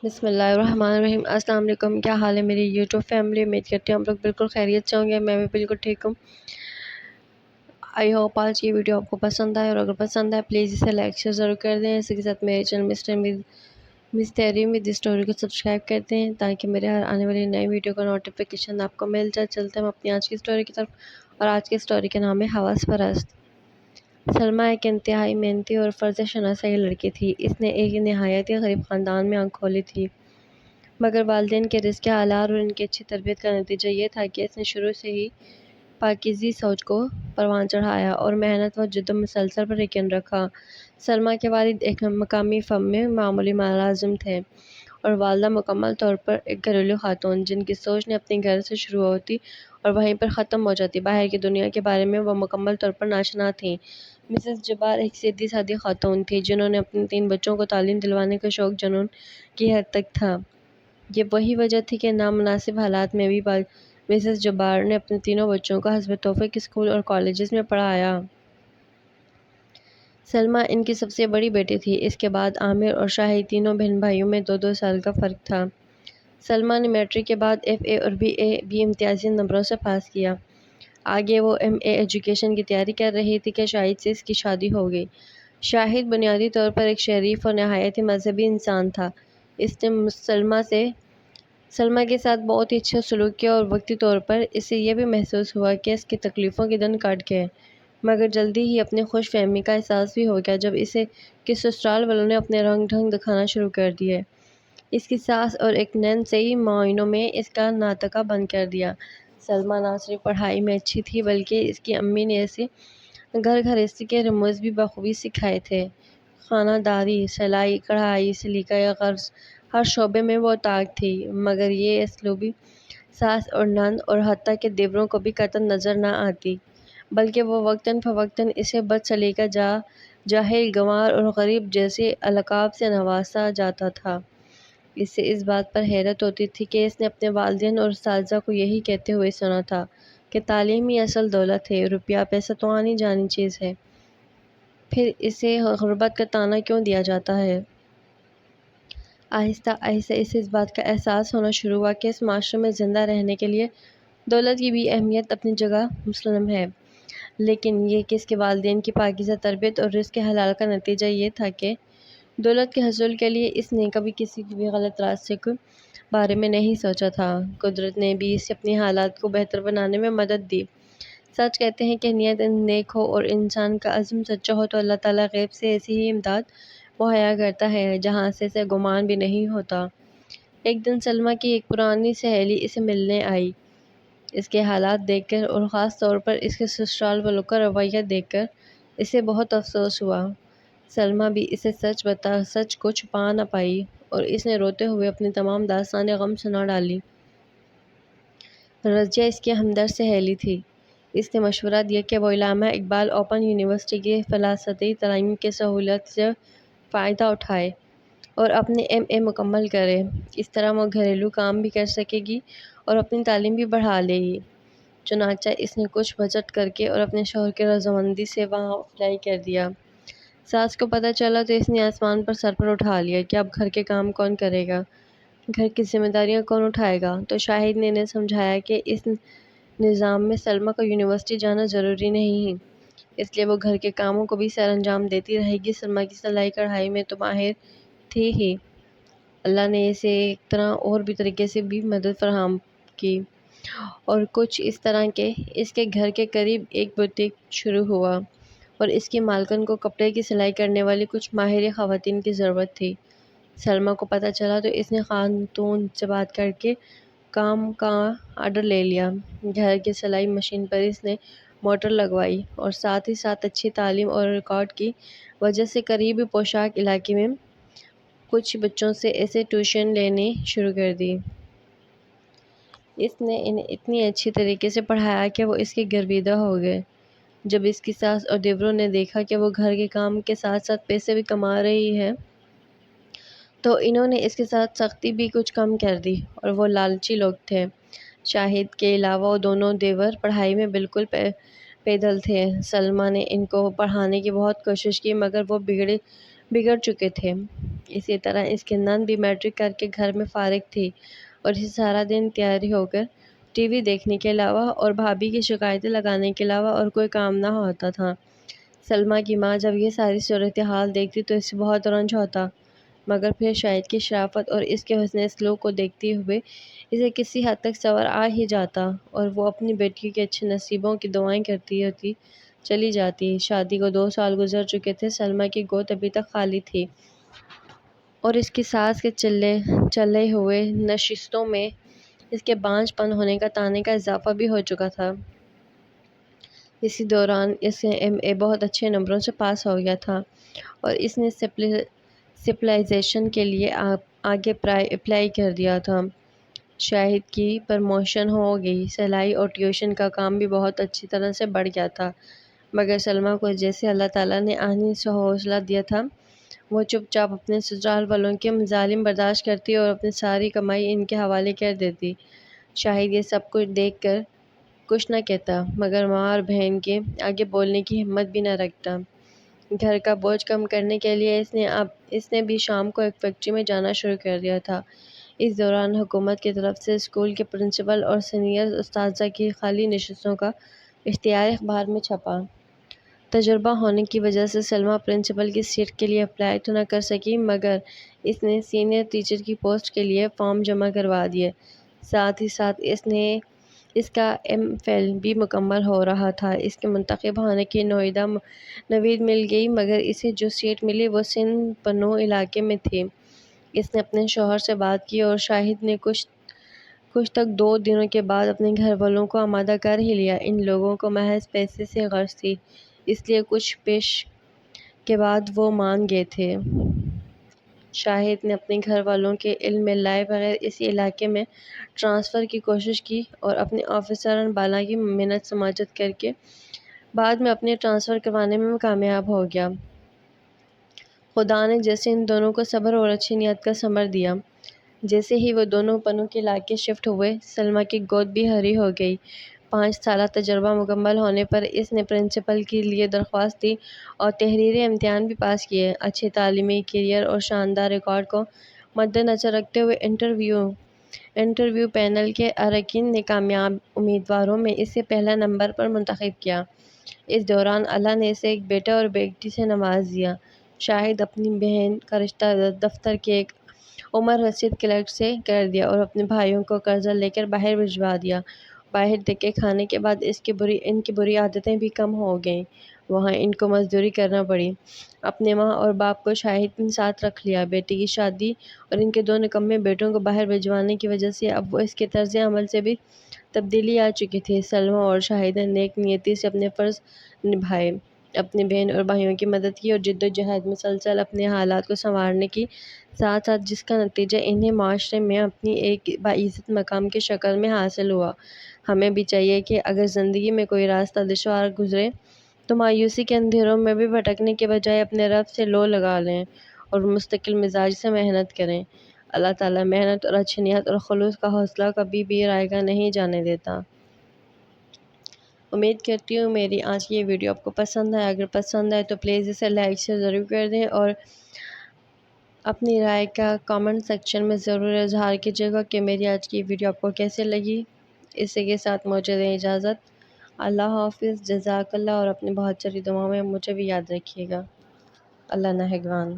بسم اللہ الرحمن الرحیم۔ السلام علیکم، کیا حال ہے میری یوٹیوب فیملی؟ امید کرتی ہوں ہم لوگ بالکل خیریت سے ہوں گے۔ میں بھی بالکل ٹھیک ہوں۔ آئی ہوپ آج کی ویڈیو آپ کو پسند آئے، اور اگر پسند آئے پلیز اسے لائک شیئر ضرور کر دیں۔ اسی کے ساتھ میرے چینل مسٹری ود اسٹوری کو سبسکرائب کرتے ہیں تاکہ میرے ہر آنے والی نئی ویڈیو کا نوٹیفیکیشن آپ کو مل جائے۔ چلتے ہیں اپنی آج کی اسٹوری کی طرف، اور آج کی اسٹوری کا نام ہے حواس پرست۔ سلمیٰ ایک انتہائی محنتی اور فرض شناسہ لڑکی تھی۔ اس نے ایک نہایت ہی غریب خاندان میں آنکھ کھولی تھی، مگر والدین کے رزق حلال اور ان کی اچھی تربیت کا نتیجہ یہ تھا کہ اس نے شروع سے ہی پاکیزی سوچ کو پروان چڑھایا اور محنت و جد و مسلسل پر یقین رکھا۔ سلمیٰ کے والد ایک مقامی فرم میں معمولی ملازم تھے، اور والدہ مکمل طور پر ایک گھریلو خاتون، جن کی سوچ نے اپنے گھر سے شروع ہوتی اور وہیں پر ختم ہو جاتی۔ باہر کی دنیا کے بارے میں وہ مکمل طور پر ناشنا تھیں۔ مسز جبار ایک سیدھی سادی خاتون تھی، جنہوں نے اپنے 3 بچوں کو تعلیم دلوانے کا شوق جنون کی حد تک تھا۔ یہ وہی وجہ تھی کہ نامناسب حالات میں بھی مسز جبار نے اپنے تینوں بچوں کو حسب توفیق اسکول اور کالجز میں پڑھایا۔ سلمیٰ ان کی سب سے بڑی بیٹی تھی۔ اس کے بعد عامر اور شاہد، تینوں بہن بھائیوں میں 2 سال کا فرق تھا۔ سلمیٰ نے میٹرک کے بعد FA اور BA بھی امتیازی نمبروں سے پاس کیا۔ آگے وہ MA ایجوکیشن کی تیاری کر رہی تھی کہ شاہد سے اس کی شادی ہو گئی۔ شاہد بنیادی طور پر ایک شریف اور نہایت ہی مذہبی انسان تھا۔ اس نے سلمیٰ کے ساتھ بہت ہی اچھا سلوک کیا، اور وقتی طور پر اسے یہ بھی محسوس ہوا کہ اس کی تکلیفوں کے دن کٹ گئے، مگر جلدی ہی اپنی خوش فہمی کا احساس بھی ہو گیا جب اسے کہ سسرال والوں نے اپنے رنگ ڈھنگ دکھانا شروع کر دیے۔ اس کی ساس اور ایک ننسئی معائنوں میں اس کا ناطقہ بند کر دیا۔ سلمیٰ نہ صرف پڑھائی میں اچھی تھی بلکہ اس کی امی نے اسے گھر گھرستی کے رموز بھی بخوبی سکھائے تھے۔ خانہ داری، سلائی کڑھائی، سلیقہ غرض، ہر شعبے میں وہ طاق تھی، مگر یہ اسلوبی ساس اور نند اور حتیٰ کہ دیوروں کو بھی قطعاً نظر نہ آتی، بلکہ وہ وقتاً فوقتاً اسے بد سلیقہ، جاہل، گنوار اور غریب جیسے القاب سے نوازا جاتا تھا۔ اسے اس بات پر حیرت ہوتی تھی کہ اس نے اپنے والدین اور اساتذہ کو یہی کہتے ہوئے سنا تھا کہ تعلیم ہی اصل دولت ہے، روپیہ پیسہ تو آنی جانی چیز ہے، پھر اسے غربت کا طعنہ کیوں دیا جاتا ہے؟ آہستہ آہستہ اسے اس بات کا احساس ہونا شروع ہوا کہ اس معاشرے میں زندہ رہنے کے لیے دولت کی بھی اہمیت اپنی جگہ مسلم ہے، لیکن یہ کہ اس کے والدین کی پاکیزہ تربیت اور رزق حلال کا نتیجہ یہ تھا کہ دولت کے حصول کے لیے اس نے کبھی کسی بھی غلط راستے کے بارے میں نہیں سوچا تھا۔ قدرت نے بھی اسے اپنی حالات کو بہتر بنانے میں مدد دی۔ سچ کہتے ہیں کہ نیت نیک ہو اور انسان کا عزم سچا ہو تو اللہ تعالیٰ غیب سے ایسی ہی امداد مہیا کرتا ہے جہاں سے اسے گمان بھی نہیں ہوتا۔ ایک دن سلمیٰ کی ایک پرانی سہیلی اسے ملنے آئی۔ اس کے حالات دیکھ کر اور خاص طور پر اس کے سسرال والوں کا رویہ دیکھ کر اسے بہت افسوس ہوا۔ سلمیٰ بھی اسے سچ کو چھپا نہ پائی، اور اس نے روتے ہوئے اپنی تمام داستان غم سنا ڈالی۔ رضیہ اس کی ہمدرد سہیلی تھی۔ اس نے مشورہ دیا کہ وہ علامہ اقبال اوپن یونیورسٹی کی فلسفی تعلیم کی سہولت سے فائدہ اٹھائے اور اپنے MA مکمل کرے۔ اس طرح وہ گھریلو کام بھی کر سکے گی اور اپنی تعلیم بھی بڑھا لے گی۔ چنانچہ اس نے کچھ بچت کر کے اور اپنے شوہر کی رضامندی سے وہاں اپلائی کر دیا۔ ساس کو پتہ چلا تو اس نے آسمان پر سر پر اٹھا لیا کہ اب گھر کے کام کون کرے گا، گھر کی ذمہ داریاں کون اٹھائے گا؟ تو شاہد نے انہیں سمجھایا کہ اس نظام میں سلمیٰ کو یونیورسٹی جانا ضروری نہیں، اس لیے وہ گھر کے کاموں کو بھی سر انجام دیتی رہے گی۔ سلمیٰ کی سلائی کڑھائی میں تو ماہر تھی ہی، اللہ نے اسے ایک طرح اور بھی طریقے سے بھی مدد فراہم کی، اور کچھ اس طرح کہ اس کے گھر کے قریب ایک بوتیک شروع ہوا، اور اس کی مالکن کو کپڑے کی سلائی کرنے والی کچھ ماہر خواتین کی ضرورت تھی۔ سلمیٰ کو پتہ چلا تو اس نے خاتون سے بات کر کے کام کا آرڈر لے لیا۔ گھر کی سلائی مشین پر اس نے موٹر لگوائی، اور ساتھ ہی ساتھ اچھی تعلیم اور ریکارڈ کی وجہ سے قریبی پوشاک علاقے میں کچھ بچوں سے اسے ٹیوشن لینی شروع کر دی۔ اس نے انہیں اتنی اچھی طریقے سے پڑھایا کہ وہ اس کے گرویدہ ہو گئے۔ جب اس کی ساس اور دیوروں نے دیکھا کہ وہ گھر کے کام کے ساتھ ساتھ پیسے بھی کما رہی ہے تو انہوں نے اس کے ساتھ سختی بھی کچھ کم کر دی، اور وہ لالچی لوگ تھے۔ شاہد کے علاوہ وہ دونوں دیور پڑھائی میں بالکل پیدل تھے۔ سلمیٰ نے ان کو پڑھانے کی بہت کوشش کی، مگر وہ بگڑ چکے تھے۔ اسی طرح اس کی نند بھی میٹرک کر کے گھر میں فارغ تھی اور اسے سارا دن تیاری ہو کر ٹی وی دیکھنے کے علاوہ اور بھابھی کی شکایتیں لگانے کے علاوہ اور کوئی کام نہ ہوتا تھا۔ سلمیٰ کی ماں جب یہ ساری صورتحال دیکھتی تو اسے بہت رنج ہوتا، مگر پھر شاہد کی شرافت اور اس کے حسن سلوک کو دیکھتے ہوئے اسے کسی حد تک صبر آ ہی جاتا اور وہ اپنی بیٹی کے اچھے نصیبوں کی دعائیں کرتی ہوتی چلی جاتی۔ شادی کو 2 سال گزر چکے تھے۔ سلمیٰ کی گود ابھی تک خالی تھی اور اس کی ساس کے چلے ہوئے نشستوں میں اس کے بانجھ پن ہونے کا تانے کا اضافہ بھی ہو چکا تھا۔ اسی دوران اس نے ایم اے بہت اچھے نمبروں سے پاس ہو گیا تھا اور اس نے سپیشلائزیشن کے لیے آگے اپلائی کر دیا تھا۔ شاہد کی پروموشن ہو گئی، سلائی اور ٹیوشن کا کام بھی بہت اچھی طرح سے بڑھ گیا تھا، مگر سلمیٰ کو جیسے اللہ تعالیٰ نے آہنی سے حوصلہ دیا تھا، وہ چپ چاپ اپنے سسرال والوں کے مظالم برداشت کرتی اور اپنی ساری کمائی ان کے حوالے کر دیتی۔ شاہد یہ سب کچھ دیکھ کر کچھ نہ کہتا، مگر ماں اور بہن کے آگے بولنے کی ہمت بھی نہ رکھتا۔ گھر کا بوجھ کم کرنے کے لیے اس نے بھی شام کو ایک فیکٹری میں جانا شروع کر دیا تھا۔ اس دوران حکومت کی طرف سے اسکول کے پرنسپل اور سینئر اساتذہ کی خالی نشستوں کا اشتہار اخبار میں چھپا۔ تجربہ ہونے کی وجہ سے سلمیٰ پرنسپل کی سیٹ کے لیے اپلائی تو نہ کر سکی، مگر اس نے سینئر ٹیچر کی پوسٹ کے لیے فارم جمع کروا دیے۔ ساتھ ہی ساتھ اس کا ایم فل بھی مکمل ہو رہا تھا۔ اس کے منتخب ہونے کی نوید مل گئی، مگر اسے جو سیٹ ملی وہ سندھ پنو علاقے میں تھی۔ اس نے اپنے شوہر سے بات کی اور شاہد نے کچھ تک 2 دنوں کے بعد اپنے گھر والوں کو آمادہ کر ہی لیا۔ ان لوگوں کو محض پیسے سے غرض تھی، اس لیے کچھ پیش کے بعد وہ مان گئے تھے۔ شاہد نے اپنے گھر والوں کے علم میں لائے بغیر اسی علاقے میں ٹرانسفر کی کوشش کی اور اپنے آفیسران بالا کی منت سماجت کر کے بعد میں اپنے ٹرانسفر کروانے میں کامیاب ہو گیا۔ خدا نے جیسے ان دونوں کو صبر اور اچھی نیت کا ثمر دیا، جیسے ہی وہ دونوں پنو کے علاقے شفٹ ہوئے، سلمیٰ کی گود بھی ہری ہو گئی۔ 5 سالہ تجربہ مکمل ہونے پر اس نے پرنسپل کے لیے درخواست دی اور تحریری امتحان بھی پاس کیے۔ اچھے تعلیمی کیریئر اور شاندار ریکارڈ کو مدنظر رکھتے ہوئے انٹرویو پینل کے اراکین نے کامیاب امیدواروں میں اسے پہلا نمبر پر منتخب کیا۔ اس دوران اللہ نے اسے ایک بیٹا اور بیٹی سے نواز دیا۔ شاہد اپنی بہن کا رشتہ دفتر کے ایک عمر رسید کلرک سے کر دیا اور اپنے بھائیوں کو قرضہ لے کر باہر بھجوا دیا۔ باہر دھکے کھانے کے بعد ان کی بری عادتیں بھی کم ہو گئیں۔ وہاں ان کو مزدوری کرنا پڑی۔ اپنے ماں اور باپ کو شاہد نے ساتھ رکھ لیا۔ بیٹی کی شادی اور ان کے 2 نکمّے بیٹوں کو باہر بھجوانے کی وجہ سے اب وہ اس کے طرز عمل سے بھی تبدیلی آ چکی تھی۔ سلمیٰ اور شاہد نے نیک نیتی سے اپنے فرض نبھائے، اپنی بہن اور بھائیوں کی مدد کی اور جدوجہد مسلسل اپنے حالات کو سنوارنے کی، ساتھ ساتھ جس کا نتیجہ انہیں معاشرے میں اپنی ایک باعزت مقام کی شکل میں حاصل ہوا۔ ہمیں بھی چاہیے کہ اگر زندگی میں کوئی راستہ دشوار گزرے تو مایوسی کے اندھیروں میں بھی بھٹکنے کے بجائے اپنے رب سے لو لگا لیں اور مستقل مزاج سے محنت کریں۔ اللہ تعالیٰ محنت اور اچھی نیت اور خلوص کا حوصلہ کبھی بھی رائیگاں نہیں جانے دیتا۔ امید کرتی ہوں میری آج کی یہ ویڈیو آپ کو پسند آئے۔ اگر پسند آئے تو پلیز اسے لائک سے ضرور کر دیں اور اپنی رائے کا کامنٹ سیکشن میں ضرور اظہار کیجیے گا کہ میری آج کی ویڈیو آپ کو کیسے لگی۔ اسی کے ساتھ مجھے دیں اجازت۔ اللہ حافظ، جزاک اللہ، اور اپنی بہت ساری دعاؤں میں مجھے بھی یاد رکھیے گا۔ اللہ نگہبان۔